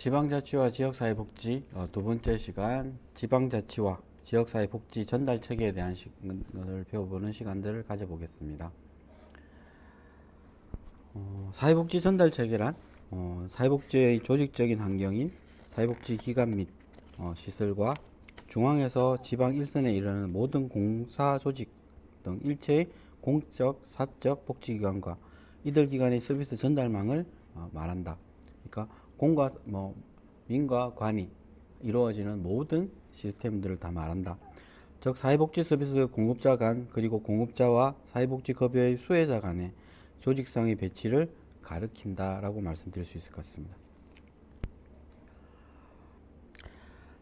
지방자치와 지역사회복지 두 번째 시간 지방자치와 지역사회복지 전달체계에 대한 것을 배워보는 시간들을 가져보겠습니다. 사회복지 전달체계란 사회복지의 조직적인 환경인 사회복지기관 및 시설과 중앙에서 지방 일선에 이르는 모든 공사조직 등 일체의 공적, 사적 복지기관과 이들 기관의 서비스 전달망을 말한다. 그러니까 공과 민과 관이 이루어지는 모든 시스템들을 다 말한다. 즉 사회복지 서비스 공급자 간 그리고 공급자와 사회복지급여의 수혜자 간의 조직상의 배치를 가리킨다라고 말씀드릴 수 있을 것 같습니다.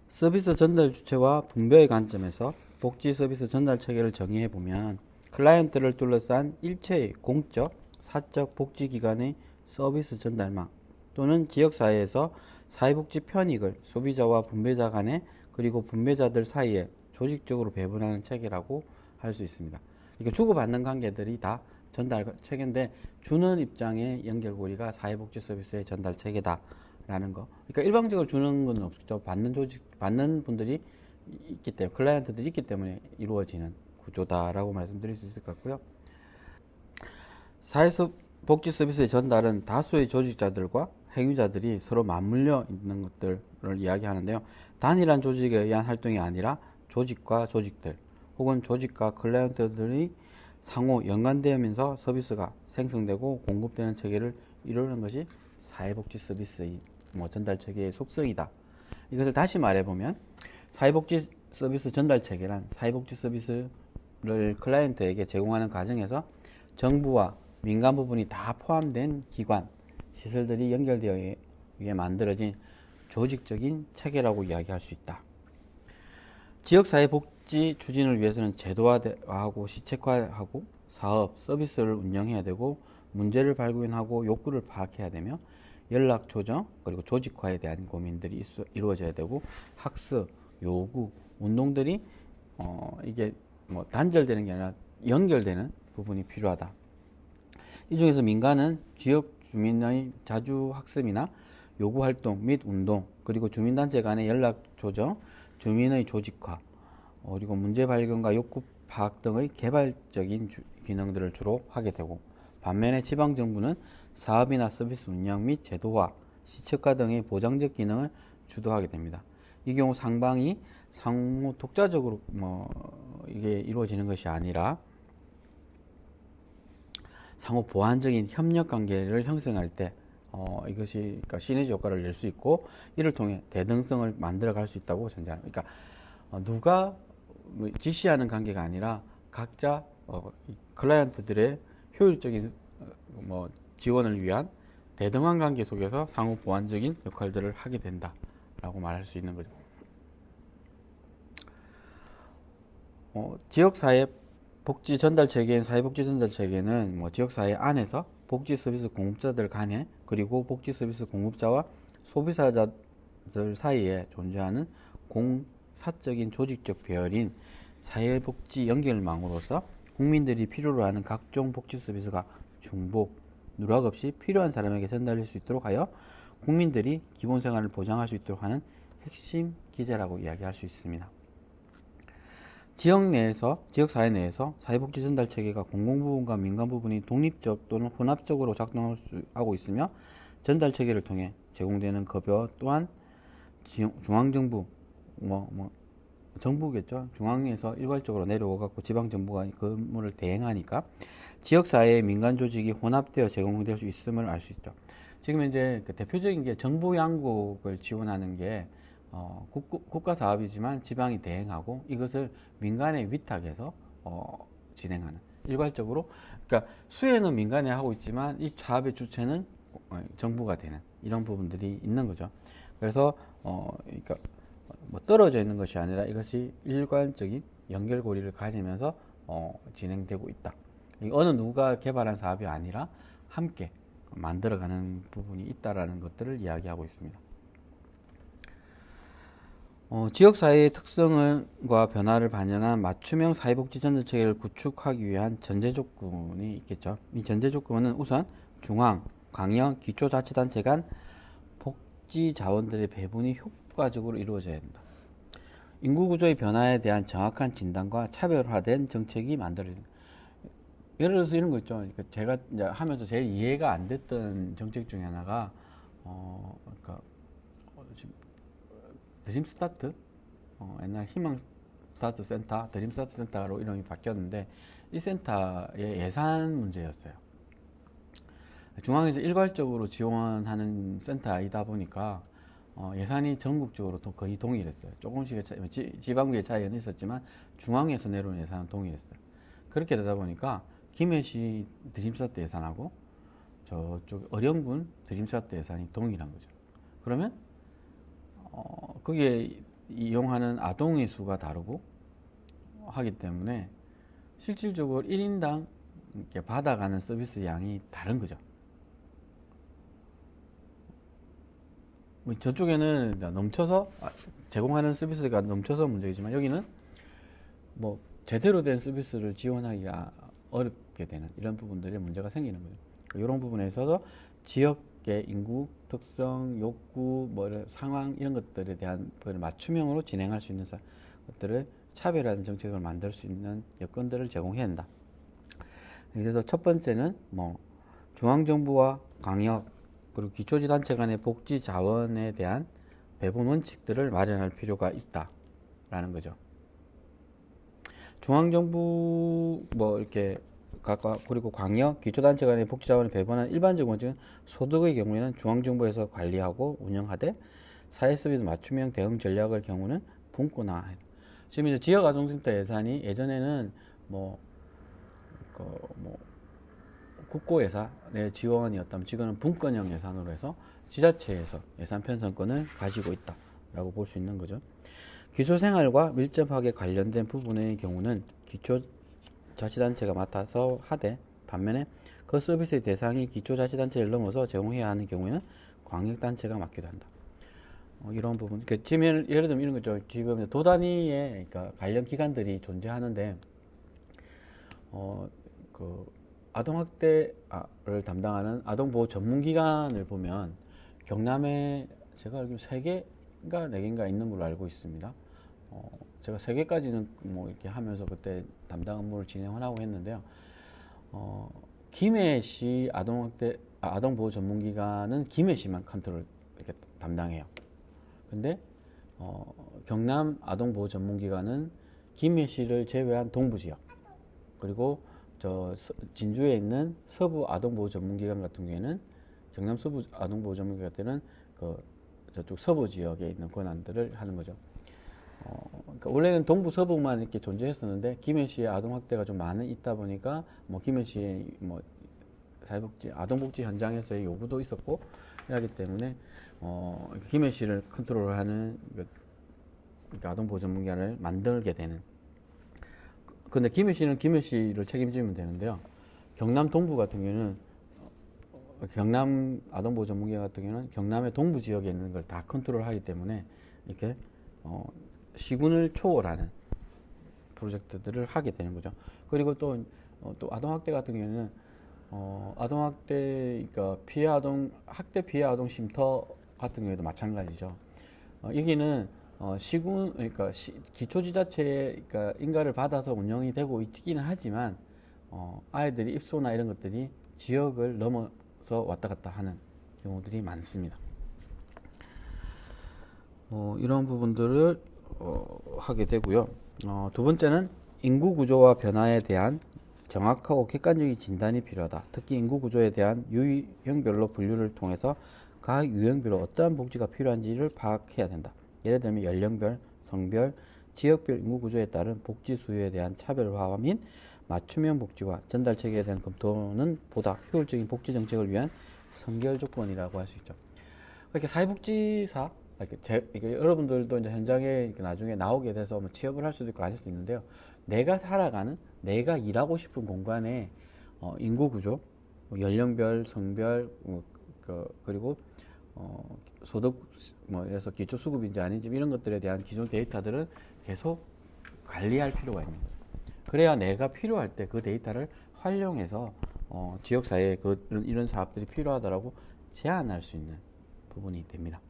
서비스 전달 주체와 분배의 관점에서 복지 서비스 전달 체계를 정의해 보면 클라이언트를 둘러싼 일체의 공적, 사적 복지기관의 서비스 전달망 또는 지역사회에서 사회복지 편익을 소비자와 분배자 간에 그리고 분배자들 사이에 조직적으로 배분하는 체계라고 할 수 있습니다. 이거 주고받는 관계들이 다 전달 체계인데 주는 입장의 연결고리가 사회복지 서비스의 전달 체계다라는 거. 그러니까 일방적으로 주는 건 없죠. 받는 분들이 있기 때문에 클라이언트들이 있기 때문에 이루어지는 구조다라고 말씀드릴 수 있을 것 같고요. 사회복지 서비스의 전달은 다수의 조직자들과 행위자들이 서로 맞물려 있는 것들을 이야기하는데요. 단일한 조직에 의한 활동이 아니라 조직과 조직들 혹은 조직과 클라이언트들이 상호 연관되면서 서비스가 생성되고 공급되는 체계를 이루는 것이 사회복지 서비스의 전달 체계의 속성이다. 이것을 다시 말해보면 사회복지 서비스 전달 체계란 사회복지 서비스를 클라이언트에게 제공하는 과정에서 정부와 민간 부분이 다 포함된 기관, 시설들이 연결되어 위해 만들어진 조직적인 체계라고 이야기할 수 있다. 지역사회복지 추진을 위해서는 제도화하고 시책화하고 사업, 서비스를 운영해야 되고 문제를 발견하고 욕구를 파악해야 되며 연락 조정 그리고 조직화에 대한 고민들이 이루어져야 되고 학습, 요구, 운동들이 이게 단절되는 게 아니라 연결되는 부분이 필요하다. 이 중에서 민간은 지역 주민의 자주 학습이나 요구 활동 및 운동 그리고 주민단체 간의 연락 조정, 주민의 조직화 그리고 문제 발견과 욕구 파악 등의 개발적인 기능들을 주로 하게 되고 반면에 지방정부는 사업이나 서비스 운영 및 제도화, 시책화 등의 보장적 기능을 주도하게 됩니다. 이 경우 상방이 상호 독자적으로 이게 이루어지는 것이 아니라 상호 보완적인 협력 관계를 형성할 때 이것이 그러니까 시너지 효과를 낼 수 있고 이를 통해 대등성을 만들어 갈 수 있다고 전제합니다. 그러니까 누가 지시하는 관계가 아니라 각자 클라이언트들의 효율적인 지원을 위한 대등한 관계 속에서 상호 보완적인 역할들을 하게 된다라고 말할 수 있는 거죠. 지역사회 복지 전달 체계인 사회복지 전달 체계는 지역사회 안에서 복지 서비스 공급자들 간에 그리고 복지 서비스 공급자와 소비자들 사이에 존재하는 공사적인 조직적 배열인 사회복지 연결망으로서 국민들이 필요로 하는 각종 복지 서비스가 중복, 누락 없이 필요한 사람에게 전달될 수 있도록 하여 국민들이 기본생활을 보장할 수 있도록 하는 핵심 기제라고 이야기할 수 있습니다. 지역사회 내에서 사회복지 전달 체계가 공공부분과 민간부분이 독립적 또는 혼합적으로 작동하고 있으며 전달 체계를 통해 제공되는 급여 또한 중앙정부, 정부겠죠. 중앙에서 일괄적으로 내려오갖고 지방정부가 그 업무를 대행하니까 지역사회의 민간조직이 혼합되어 제공될 수 있음을 알 수 있죠. 지금 이제 대표적인 게 정부 양국을 지원하는 게 국가 사업이지만 지방이 대행하고 이것을 민간에 위탁해서 진행하는 일괄적으로 그러니까 수행은 민간에 하고 있지만 이 사업의 주체는 정부가 되는 이런 부분들이 있는 거죠. 그래서 그러니까 떨어져 있는 것이 아니라 이것이 일관적인 연결고리를 가지면서 진행되고 있다. 어느 누가 개발한 사업이 아니라 함께 만들어가는 부분이 있다라는 것들을 이야기하고 있습니다. 지역사회의 특성과 변화를 반영한 맞춤형 사회복지 전달 체계를 구축하기 위한 전제 조건이 있겠죠. 이 전제 조건은 우선 중앙, 광역, 기초자치단체 간 복지 자원들의 배분이 효과적으로 이루어져야 된다. 인구 구조의 변화에 대한 정확한 진단과 차별화된 정책이 만들어진다. 예를 들어서 이런 거 있죠. 그러니까 제가 이제 하면서 제일 이해가 안 됐던 정책 중에 하나가 그러니까 지금 드림 스타트, 옛날 희망 스타트 센터, 드림 스타트 센터로 이름이 바뀌었는데 이 센터의 예산 문제였어요. 중앙에서 일괄적으로 지원하는 센터이다 보니까 예산이 전국적으로 거의 동일했어요. 조금씩의 차이, 지방구의 차이는 있었지만 중앙에서 내려온 예산은 동일했어요. 그렇게 되다 보니까 김해시 드림스타트 예산하고 저쪽 어령군 드림스타트 예산이 동일한 거죠. 그러면 거기에 이용하는 아동의 수가 다르고 하기 때문에 실질적으로 1인당 이렇게 받아가는 서비스 양이 다른 거죠. 저쪽에는 넘쳐서 제공하는 서비스가 넘쳐서 문제이지만 여기는 뭐 제대로 된 서비스를 지원하기가 어렵게 되는 이런 부분들의 문제가 생기는 거죠. 이런 부분에 있어서 지역의 인구 특성, 욕구, 뭐 이런 상황 이런 것들에 대한 맞춤형으로 진행할 수 있는 것들을 차별화된 정책을 만들 수 있는 여건들을 제공해야 한다. 그래서 첫 번째는 뭐 중앙정부와 광역 그리고 기초지단체 간의 복지 자원에 대한 배분 원칙들을 마련할 필요가 있다라는 거죠. 중앙정부 뭐 이렇게 각각 그리고 광역 기초단체 간의 복지 자원을 배분하는 일반적 원칙은 소득의 경우에는 중앙정부에서 관리하고 운영하되 사회서비스 맞춤형 대응 전략의 경우는 분권화. 지금 이제 지역아동센터 예산이 예전에는 뭐 국고예산의 지원이었다면 지금은 분권형 예산으로 해서 지자체에서 예산 편성권을 가지고 있다라고 볼 수 있는 거죠. 기초생활과 밀접하게 관련된 부분의 경우는 기초자치단체가 맡아서 하되 반면에 그 서비스의 대상이 기초자치단체를 넘어서 제공해야 하는 경우에는 광역단체가 맡기도 한다. 이런 부분. 그러니까 지금 예를 들면 이런 거죠. 지금 도단위의 그러니까 관련 기관들이 존재하는데 아동학대를 담당하는 아동보호 전문기관을 보면 경남에 제가 알기로 3개인가 4개인가 있는 걸로 알고 있습니다. 제가 3개까지는 뭐 이렇게 하면서 그때 담당 업무를 진행하고 했는데요. 김해시 아동보호 전문기관은 김해시만 컨트롤 이렇게 담당해요. 근데 경남 아동보호 전문기관은 김해시를 제외한 동부지역 그리고 진주에 있는 서부 아동보호 전문기관 같은 경우에는 경남 서부 아동보호 전문기관 때는 저쪽 서부 지역에 있는 권한들을 하는 거죠. 그러니까 원래는 동부 서부만 이렇게 존재했었는데 김해시에 아동학대가 좀 많이 있다 보니까 뭐 김해시의 뭐 사회복지 아동복지 현장에서의 요구도 있었고 그렇기 때문에 김해시를 컨트롤하는 그러니까 아동보호 전문기관을 만들게 되는. 근데 김해시는 김해시를 책임지면 되는데요. 경남 동부 같은 경우는 경남 아동보호 전문기관 같은 경우는 경남의 동부 지역에 있는 걸 다 컨트롤하기 때문에 이렇게 시군을 초월하는 프로젝트들을 하게 되는 거죠. 그리고 또 아동학대 같은 경우는 아동학대 그러니까 학대 피해 아동 쉼터 같은 경우에도 마찬가지죠. 여기는 시군 그러니까 기초지자체의 그러니까 인가를 받아서 운영이 되고 있기는 하지만 아이들이 입소나 이런 것들이 지역을 넘어서 왔다 갔다 하는 경우들이 많습니다. 이런 부분들을 하게 되고요. 두 번째는 인구 구조와 변화에 대한 정확하고 객관적인 진단이 필요하다. 특히 인구 구조에 대한 유형별로 분류를 통해서 각 유형별로 어떠한 복지가 필요한지를 파악해야 된다. 예를 들면 연령별, 성별, 지역별 인구 구조에 따른 복지 수요에 대한 차별화와 및 맞춤형 복지와 전달 체계에 대한 검토는 보다 효율적인 복지 정책을 위한 선결 조건이라고 할 수 있죠. 이렇게 사회복지사, 여러분들도 이제 현장에 나중에 나오게 돼서 뭐 취업을 할 수도 있고 아실 수 있는데요. 내가 살아가는, 내가 일하고 싶은 공간의 인구 구조, 연령별, 성별, 그리고 소득, 그래서 기초 수급인지 아닌지 이런 것들에 대한 기존 데이터들은 계속 관리할 필요가 있는 거죠. 그래야 내가 필요할 때 그 데이터를 활용해서 지역사회에 이런 사업들이 필요하다라고 제안할 수 있는 부분이 됩니다.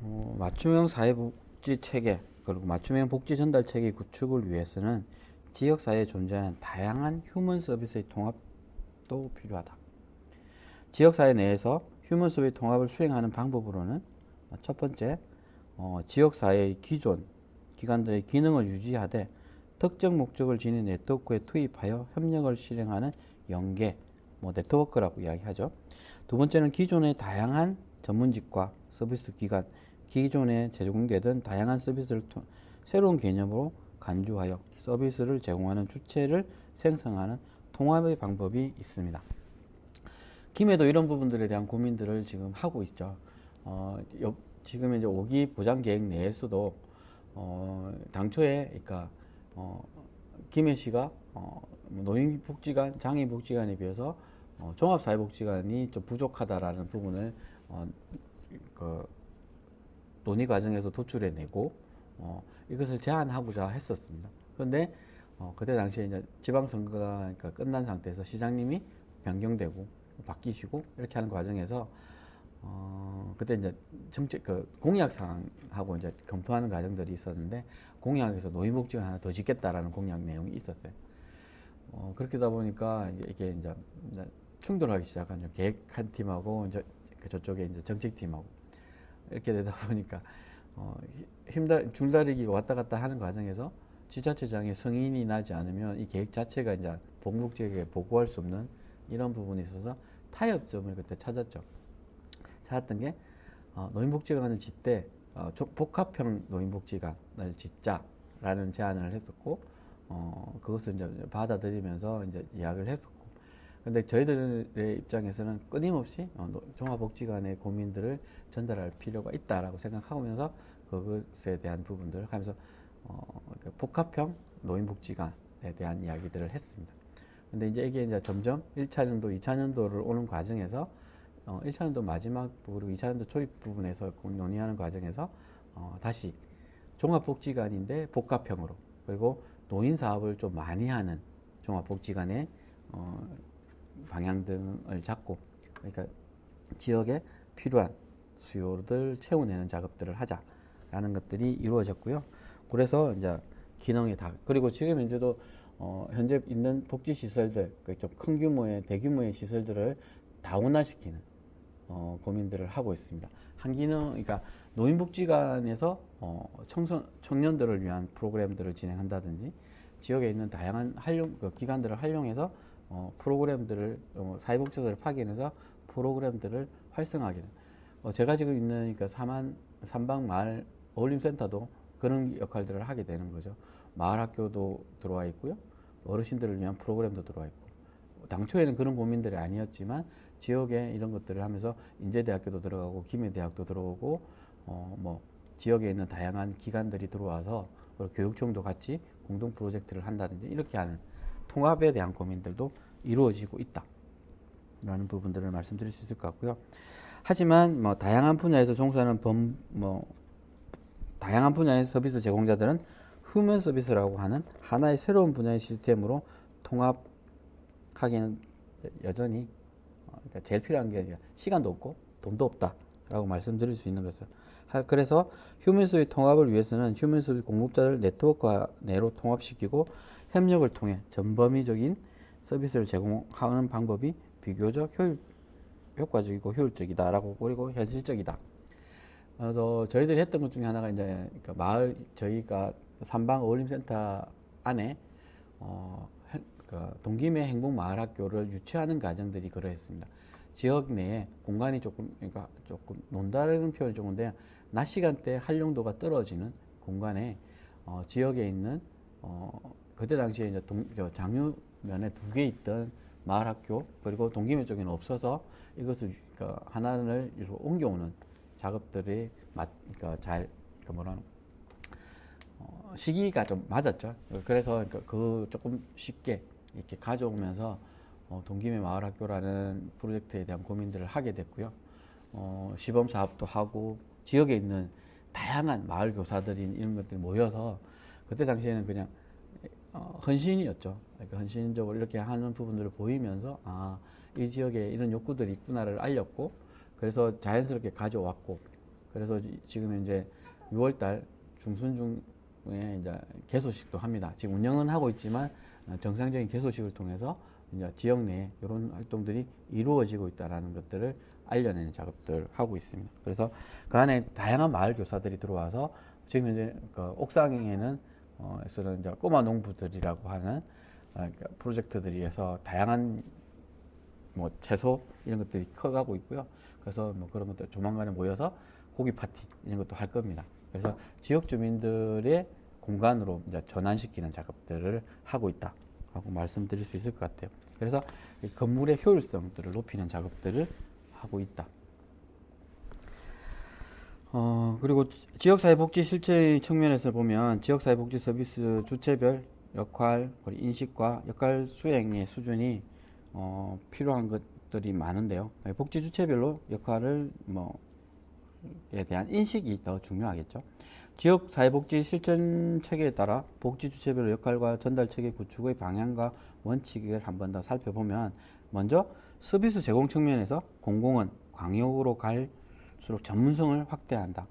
맞춤형 사회복지 체계 그리고 맞춤형 복지 전달 체계 구축을 위해서는 지역사회에 존재하는 다양한 휴먼 서비스의 통합도 필요하다. 지역사회 내에서 휴먼 서비스 통합을 수행하는 방법으로는 첫 번째, 지역사회의 기존 기관들의 기능을 유지하되 특정 목적을 지닌 네트워크에 투입하여 협력을 실행하는 연계, 네트워크라고 이야기하죠. 두 번째는 기존의 다양한 전문직과 서비스 기관, 기존에 제공되던 다양한 서비스를 새로운 개념으로 간주하여 서비스를 제공하는 주체를 생성하는 통합의 방법이 있습니다. 김해도 이런 부분들에 대한 고민들을 지금 하고 있죠. 지금 이제 5기 보장 계획 내에서도 당초에 그러니까 김해시가 노인복지관, 장애인복지관에 비해서 종합사회복지관이 좀 부족하다라는 부분을 그 논의 과정에서 도출해내고 이것을 제안하고자 했었습니다. 그런데 그때 당시에 이제 지방선거가 그러니까 끝난 상태에서 시장님이 변경되고 바뀌시고 이렇게 하는 과정에서 그때 이제 정책 공약 사항하고 이제 검토하는 과정들이 있었는데 공약에서 노인복지관 하나 더 짓겠다라는 공약 내용이 있었어요. 그렇게 하다 보니까 이게 이제 충돌하기 시작한 계획한 팀하고 이제 저쪽에 이제 정책팀하고 이렇게 되다 보니까 줄다리기가 왔다 갔다 하는 과정에서 지자체장의 승인이 나지 않으면 이 계획 자체가 이제 복목지역에 보고할 수 없는 이런 부분이 있어서 타협점을 그때 찾았죠. 찾았던 게 노인복지관을 짓되 복합형 노인복지관을 짓자라는 제안을 했었고 그것을 이제 받아들이면서 이제 이야기를 했었고 근데 저희들의 입장에서는 끊임없이 종합복지관의 고민들을 전달할 필요가 있다라고 생각하면서 그것에 대한 부분들을 하면서 복합형 노인복지관에 대한 이야기들을 했습니다. 근데 이게 이제 점점 1차년도, 2차년도를 오는 과정에서 1차년도 마지막 부분, 2차년도 초입 부분에서 논의하는 과정에서 다시 종합복지관인데 복합형으로 그리고 노인 사업을 좀 많이 하는 종합복지관의 방향 등을 잡고 그러니까 지역에 필요한 수요를 채워내는 작업들을 하자라는 것들이 이루어졌고요. 그래서 이제 기능이 다 그리고 지금 현재도 현재 있는 복지 시설들 좀 큰 규모의 대규모의 시설들을 다원화시키는 고민들을 하고 있습니다. 한기능 그러니까 노인복지관에서 청년들을 위한 프로그램들을 진행한다든지 지역에 있는 다양한 기관들을 활용해서 프로그램들을 사회복지사를 파견해서 프로그램들을 활성화하게 됩니다. 제가 지금 있는 그러니까 삼방 마을 어울림센터도 그런 역할들을 하게 되는 거죠. 마을학교도 들어와 있고요. 어르신들을 위한 프로그램도 들어와 있고 당초에는 그런 고민들이 아니었지만 지역에 이런 것들을 하면서 인제대학교도 들어가고 김해대학도 들어오고 지역에 있는 다양한 기관들이 들어와서 교육청도 같이 공동 프로젝트를 한다든지 이렇게 하는 통합에 대한 고민들도 이루어지고 있다라는 부분들을 말씀드릴 수 있을 것 같고요. 하지만 다양한 분야에서 종사하는 다양한 분야의 서비스 제공자들은 휴먼 서비스라고 하는 하나의 새로운 분야의 시스템으로 통합하기는 여전히 그러니까 제일 필요한 게 시간도 없고 돈도 없다라고 말씀드릴 수 있는 것을 그래서 휴먼 서비스 통합을 위해서는 휴먼 서비스 공급자를 네트워크 내로 통합시키고 협력을 통해 전범위적인 서비스를 제공하는 방법이 비교적 효과적이고 효율적이다라고 그리고 현실적이다. 그래서 저희들이 했던 것 중에 하나가 이제 그러니까 저희가 삼방 어울림센터 안에 동김해 행복마을학교를 유치하는 과정들이 그러했습니다. 지역 내에 공간이 그러니까 조금 논다라는 표현이 좋은데 낮 시간대 활용도가 떨어지는 공간에 지역에 있는 그때 당시에 이제 장유면에 2개 있던 마을학교 그리고 동김해 쪽에는 없어서 이것을 그러니까 하나를 옮겨오는 작업들이 시기가 좀 맞았죠. 그래서 조금 쉽게 이렇게 가져오면서 동김해 마을학교라는 프로젝트에 대한 고민들을 하게 됐고요. 시범 사업도 하고 지역에 있는 다양한 마을 교사들이 이런 것들이 모여서 그때 당시에는 그냥 헌신이었죠. 그러니까 헌신적으로 이렇게 하는 부분들을 보이면서 이 지역에 이런 욕구들이 있구나를 알렸고 그래서 자연스럽게 가져왔고 그래서 지금 이제 6월달 중순 중에 이제 개소식도 합니다. 지금 운영은 하고 있지만 정상적인 개소식을 통해서 이제 지역 내에 이런 활동들이 이루어지고 있다라는 것들을 알려내는 작업들을 하고 있습니다. 그래서 그 안에 다양한 마을 교사들이 들어와서 지금 이제 그 옥상에는 에서는 이제 꼬마 농부들이라고 하는 그러니까 프로젝트들이 해서 다양한 뭐 채소 이런 것들이 커가고 있고요. 그래서 뭐 그런 것들 조만간에 모여서 고기 파티 이런 것도 할 겁니다. 그래서 지역 주민들의 공간으로 이제 전환시키는 작업들을 하고 있다 하고 말씀드릴 수 있을 것 같아요. 그래서 이 건물의 효율성들을 높이는 작업들을 하고 있다. 그리고 지역사회복지 실제 측면에서 보면 지역사회복지 서비스 주체별 역할, 인식과 역할 수행의 수준이 필요한 것들이 많은데요. 복지 주체별로 역할을 에 대한 인식이 더 중요하겠죠. 지역사회복지 실천 체계에 따라 복지 주체별로 역할과 전달 체계 구축의 방향과 원칙을 한 번 더 살펴보면 먼저 서비스 제공 측면에서 공공은 광역으로 갈수록 전문성을 확대한다.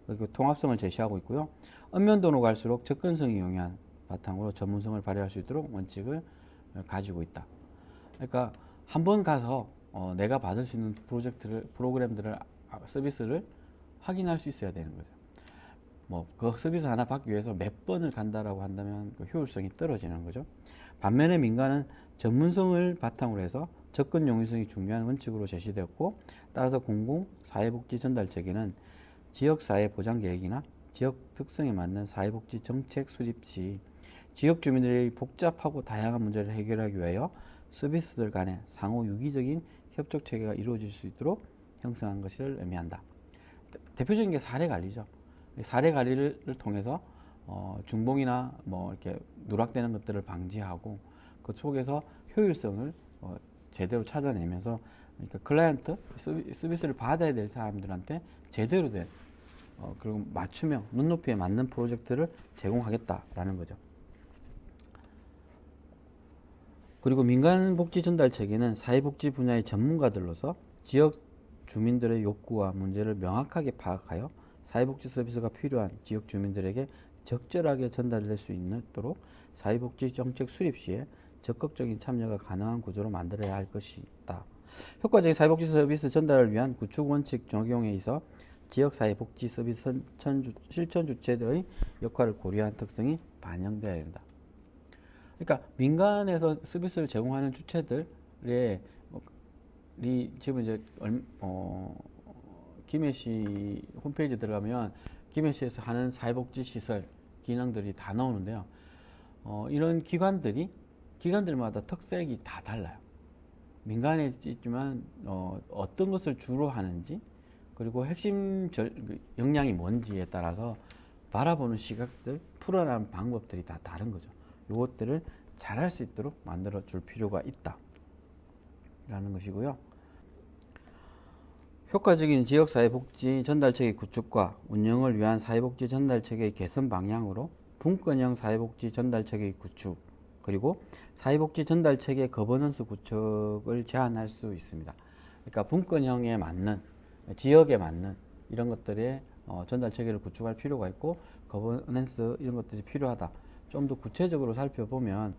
그리고 통합성을 제시하고 있고요. 읍면도로 갈수록 접근성이 용이한 바탕으로 전문성을 발휘할 수 있도록 원칙을 가지고 있다. 그러니까 한 번 가서 내가 받을 수 있는 프로그램들을 서비스를 확인할 수 있어야 되는 거죠. 그 서비스 하나 받기 위해서 몇 번을 간다라고 한다면 그 효율성이 떨어지는 거죠. 반면에 민간은 전문성을 바탕으로 해서 접근 용이성이 중요한 원칙으로 제시되었고, 따라서 공공 사회복지 전달 체계는 지역 사회 보장 계획이나 지역 특성에 맞는 사회복지 정책 수립 시 지역 주민들의 복잡하고 다양한 문제를 해결하기 위하여 서비스들 간의 상호 유기적인 협력 체계가 이루어질 수 있도록 형성한 것을 의미한다. 대표적인 게 사례 관리죠. 사례 관리를 통해서 중봉이나 이렇게 누락되는 것들을 방지하고 그 속에서 효율성을 제대로 찾아내면서, 그러니까 클라이언트 서비스를 받아야 될 사람들한테 제대로 된 그리고 맞춤형 눈높이에 맞는 프로젝트를 제공하겠다라는 거죠. 그리고 민간복지 전달 체계는 사회복지 분야의 전문가들로서 지역 주민들의 욕구와 문제를 명확하게 파악하여 사회복지 서비스가 필요한 지역 주민들에게 적절하게 전달될 수 있도록 사회복지 정책 수립 시에 적극적인 참여가 가능한 구조로 만들어야 할 것이다. 효과적인 사회복지 서비스 전달을 위한 구축 원칙 적용에 있어 지역사회복지 서비스 실천 주체들의 역할을 고려한 특성이 반영되어야 된다. 그러니까 민간에서 서비스를 제공하는 주체들의 지금 이제 김해시 홈페이지 들어가면 김해시에서 하는 사회복지 시설 기능들이 다 나오는데요. 이런 기관들마다 특색이 다 달라요. 민간에 있지만 어떤 것을 주로 하는지, 그리고 핵심 역량이 뭔지에 따라서 바라보는 시각들, 풀어나가는 방법들이 다 다른 거죠. 이것들을 잘할 수 있도록 만들어 줄 필요가 있다 라는 것이고요. 효과적인 지역사회복지 전달체계 구축과 운영을 위한 사회복지 전달체계의 개선 방향으로 분권형 사회복지 전달체계의 구축, 그리고 사회복지 전달체계 거버넌스 구축을 제안할 수 있습니다. 그러니까 분권형에 맞는, 지역에 맞는 이런 것들의 전달체계를 구축할 필요가 있고, 거버넌스 이런 것들이 필요하다. 좀 더 구체적으로 살펴보면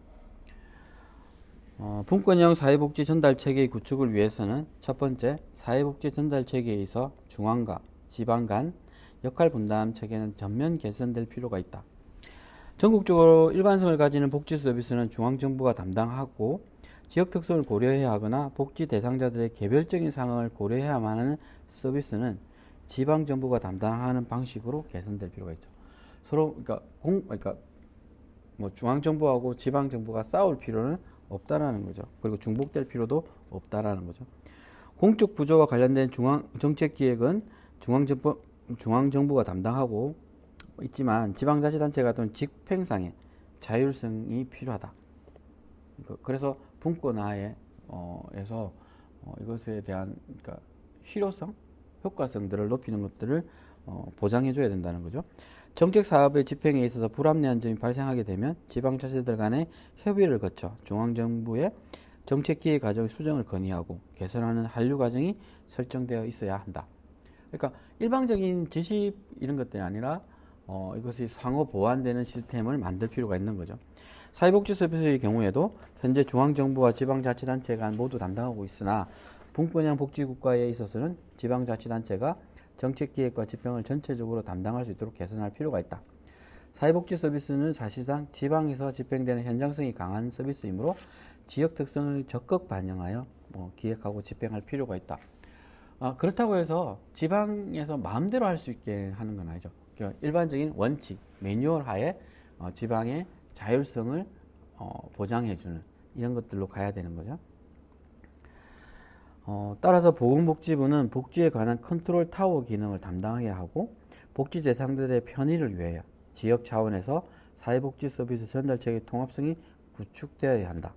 분권형 사회복지 전달체계의 구축을 위해서는 첫 번째, 사회복지 전달체계에서 중앙과 지방 간 역할 분담 체계는 전면 개선될 필요가 있다. 전국적으로 일관성을 가지는 복지 서비스는 중앙정부가 담당하고, 지역 특성을 고려해야 하거나 복지 대상자들의 개별적인 상황을 고려해야만 하는 서비스는 지방정부가 담당하는 방식으로 개선될 필요가 있죠. 서로 그러니까 중앙정부하고 지방정부가 싸울 필요는 없다라는 거죠. 그리고 중복될 필요도 없다라는 거죠. 공적 부조와 관련된 정책기획은 중앙정부가 담당하고 있지만 지방자치단체 같은 집행상의 자율성이 필요하다. 그래서 분권화에서 이것에 대한 실효성, 효과성들을 높이는 것들을 보장해줘야 된다는 거죠. 정책 사업의 집행에 있어서 불합리한 점이 발생하게 되면 지방자치들 간의 협의를 거쳐 중앙정부의 정책 기획 과정의 수정을 건의하고 개선하는 한류 과정이 설정되어 있어야 한다. 그러니까 일방적인 지시 이런 것들이 아니라 이것이 상호 보완되는 시스템을 만들 필요가 있는 거죠. 사회복지 서비스의 경우에도 현재 중앙정부와 지방자치단체가 모두 담당하고 있으나 분권형 복지국가에 있어서는 지방자치단체가 정책기획과 집행을 전체적으로 담당할 수 있도록 개선할 필요가 있다. 사회복지 서비스는 사실상 지방에서 집행되는 현장성이 강한 서비스이므로 지역 특성을 적극 반영하여 기획하고 집행할 필요가 있다. 그렇다고 해서 지방에서 마음대로 할 수 있게 하는 건 아니죠. 그러니까 일반적인 원칙, 매뉴얼 하에 지방의 자율성을 보장해주는 이런 것들로 가야 되는 거죠. 따라서 보건복지부는 복지에 관한 컨트롤 타워 기능을 담당하게 하고 복지 대상들의 편의를 위하여 지역 차원에서 사회복지 서비스 전달체계 통합성이 구축되어야 한다.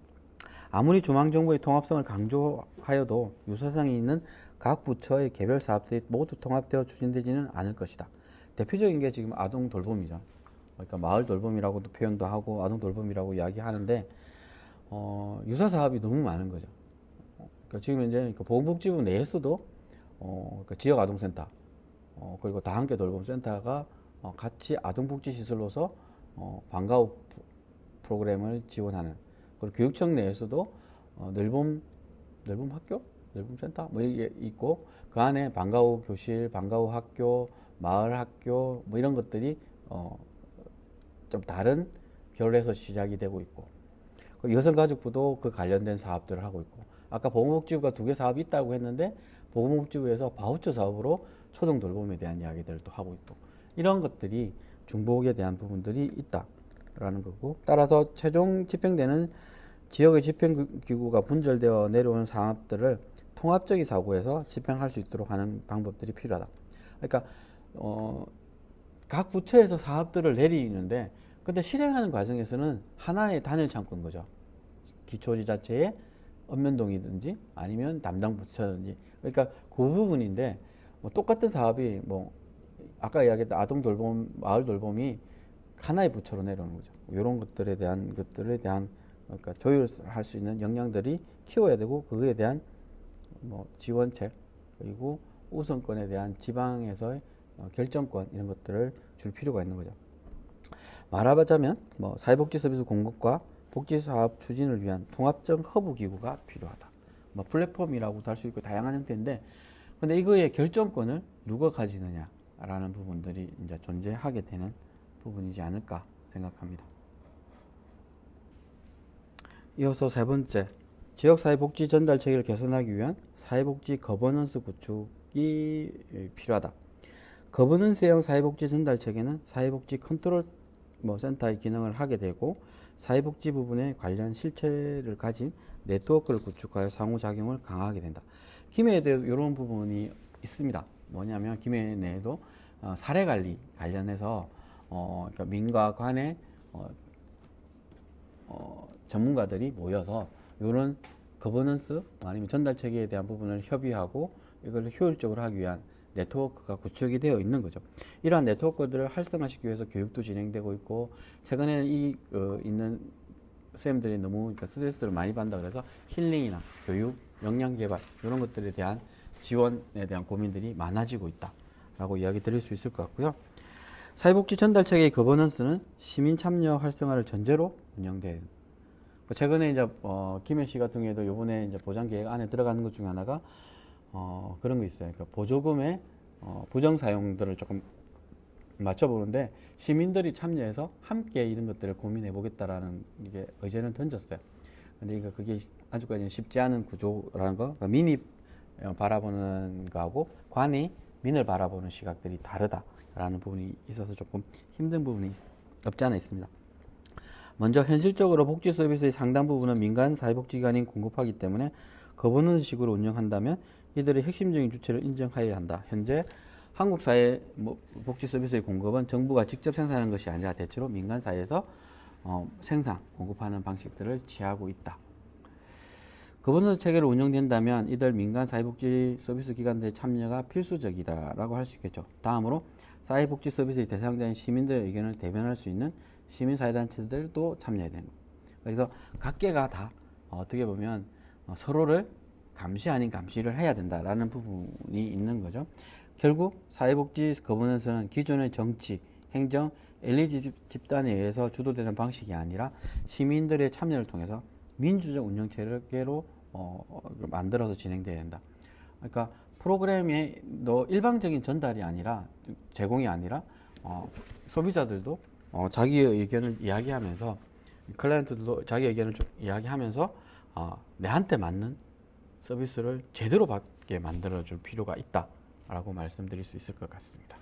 아무리 중앙정부의 통합성을 강조하여도 유사성이 있는 각 부처의 개별 사업들이 모두 통합되어 추진되지는 않을 것이다. 대표적인 게 지금 아동 돌봄이죠. 그러니까 마을 돌봄이라고도 표현도 하고 아동 돌봄이라고 이야기하는데 유사 사업이 너무 많은 거죠. 그러니까 지금 이제 보건복지부 내에서도 그러니까 지역 아동센터 그리고 다함께 돌봄센터가 같이 아동복지시설로서 방과후 프로그램을 지원하는 그리고 교육청 내에서도 늘봄 학교, 늘봄 센터 뭐 이게 있고 그 안에 방과후 교실, 방과후 학교, 마을 학교 뭐 이런 것들이 좀 다른 결에서 시작이 되고 있고 여성가족부도 그 관련된 사업들을 하고 있고 아까 보건복지부가 2개 사업이 있다고 했는데 보건복지부에서 바우처 사업으로 초등 돌봄에 대한 이야기들을 또 하고 있고 이런 것들이 중복에 대한 부분들이 있다라는 거고 따라서 최종 집행되는 지역의 집행기구가 분절되어 내려오는 사업들을 통합적인 사고에서 집행할 수 있도록 하는 방법들이 필요하다. 그러니까 각 부처에서 사업들을 내리는데 근데 실행하는 과정에서는 하나의 단일 창구인 거죠. 기초지자체의 읍면동이든지 아니면 담당 부처든지 그러니까 그 부분인데 똑같은 사업이 아까 이야기했던 아동 돌봄, 마을 돌봄이 하나의 부처로 내려오는 거죠. 이런 것들에 대한 그러니까 조율할 수 있는 역량들이 키워야 되고 그거에 대한 지원책 그리고 우선권에 대한 지방에서의 결정권 이런 것들을 줄 필요가 있는 거죠. 말하자면 사회복지 서비스 공급과 복지사업 추진을 위한 통합적 허브 기구가 필요하다. 플랫폼이라고도 할 수 있고 다양한 형태인데 근데 이거의 결정권을 누가 가지느냐라는 부분들이 이제 존재하게 되는 부분이지 않을까 생각합니다. 이어서 세 번째, 지역사회복지 전달 체계를 개선하기 위한 사회복지 거버넌스 구축이 필요하다. 거버넌스형 사회복지 전달 체계는 사회복지 컨트롤 센터의 기능을 하게 되고 사회복지 부분에 관련 실체를 가진 네트워크를 구축하여 상호작용을 강화하게 된다. 김해에도 이런 부분이 있습니다. 뭐냐면 김해 내에도 사례관리 관련해서 그러니까 민과 관의 전문가들이 모여서 이런 거버넌스 아니면 전달 체계에 대한 부분을 협의하고 이걸 효율적으로 하기 위한 네트워크가 구축이 되어 있는 거죠. 이러한 네트워크들을 활성화시키기 위해서 교육도 진행되고 있고 최근에는 있는 쌤들이 너무 그러니까 스트레스를 많이 받는다 그래서 힐링이나 교육, 역량 개발 이런 것들에 대한 지원에 대한 고민들이 많아지고 있다라고 이야기 드릴 수 있을 것 같고요. 사회복지 전달 체계의 거버넌스는 시민 참여 활성화를 전제로 운영돼요. 최근에 이제 김해시 같은 경우에도 이번에 이제 보장 계획 안에 들어가는 것 중에 하나가 그런 거 있어요. 그러니까 보조금의 부정 사용들을 조금 맞춰보는데 시민들이 참여해서 함께 이런 것들을 고민해 보겠다라는 이게 의제는 던졌어요. 근데 그게 아직까지는 쉽지 않은 구조라는 거, 그러니까 민이 바라보는 거하고 관이 민을 바라보는 시각들이 다르다라는 부분이 있어서 조금 힘든 부분이 없지 않아 있습니다. 먼저 현실적으로 복지 서비스의 상당 부분은 민간 사회복지기관이 공급하기 때문에 거버넌스식으로 운영한다면 이들의 핵심적인 주체를 인정해야 한다. 현재 한국 사회 복지 서비스의 공급은 정부가 직접 생산하는 것이 아니라 대체로 민간 사회에서 생산, 공급하는 방식들을 취하고 있다. 거버넌스 체계를 운영된다면 이들 민간 사회복지 서비스 기관들의 참여가 필수적이다라고 할 수 있겠죠. 다음으로 사회복지 서비스의 대상자인 시민들의 의견을 대변할 수 있는 시민사회단체들도 참여해야 되는 거예요. 그래서 각계가 다 어떻게 보면 서로를 감시 아닌 감시를 해야 된다라는 부분이 있는 거죠. 결국 사회복지 거버넌스는 기존의 정치, 행정, 엘리트 집단에 의해서 주도되는 방식이 아니라 시민들의 참여를 통해서 민주적 운영 체계로 만들어서 진행돼야 된다. 그러니까 프로그램의 일방적인 전달이 아니라 제공이 아니라 소비자들도 자기의 의견을 이야기하면서 클라이언트들도 자기 의견을 좀 이야기하면서 내한테 맞는 서비스를 제대로 받게 만들어줄 필요가 있다라고 말씀드릴 수 있을 것 같습니다.